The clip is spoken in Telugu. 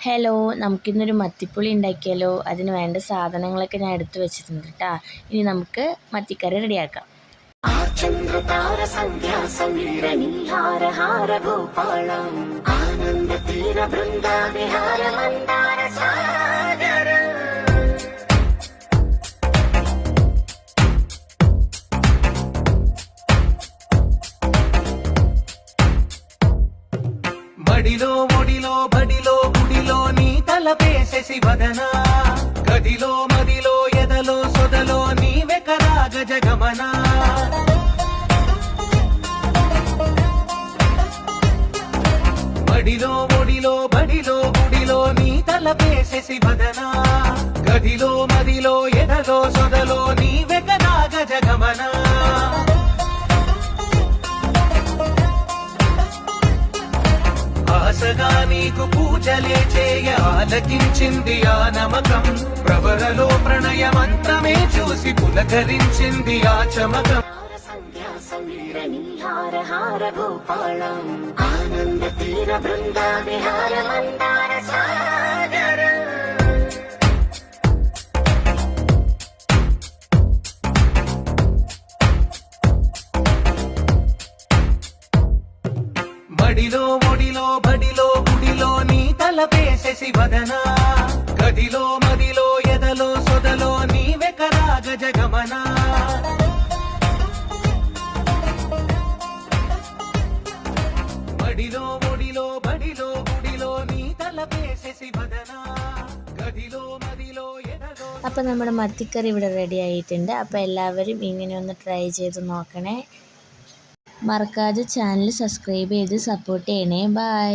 ഹലോ, നമുക്കിന്നൊരു മത്തിപ്പുളി ഉണ്ടാക്കിയാലോ? അതിന് വേണ്ട സാധനങ്ങളൊക്കെ ഞാൻ എടുത്തു വെച്ചിട്ടുണ്ട് കേട്ടോ. ഇനി നമുക്ക് മത്തിക്കറി റെഡിയാക്കാം. బడిలో ఒడిలో బడిలో గుడిలో నీ తలపేసేసి వదనా గదిలో మదిలో ఎదలో సొదలో నీవే కరా గజగమనా బడిలో ఒడిలో బడిలో గుడిలో నీ తలపేసేసి వదనా గదిలో మదిలో ఎదలో సొదలో నీవే కరా గజగమనా ఆశగా నీకు పూజలే చేయ ఆలకించింది ఆ నమకం ప్రవరలో ప్రణయ మంత్రమే చూసి పులకరించింది ఆ చమకం ఆనంద తీర బృంద విహార మందార సాగరం బడిలో ఒడిలో బడిలో గుడిలో నీ తలపేసేసి వదనా గదిలో మదిలో ఎదలో సొదలో నీవే కరా గజగమనా బడిలో ఒడిలో బడిలో గుడిలో నీ తలపేసేసి వదనా గదిలో మదిలో ఎదలో. അപ്പോൾ നമ്മുടെ മത്തിക്കറി ഇവിടെ റെഡി ആയിട്ടുണ്ട്. അപ്പോൾ എല്ലാവരും ഇങ്ങനെ ഒന്ന് ട്രൈ ചെയ്ത് നോക്കണേ. മറക്കാതെ ചാനൽ സബ്സ്ക്രൈബ് ചെയ്ത് സപ്പോർട്ട് ചെയ്യണേ. ബൈ.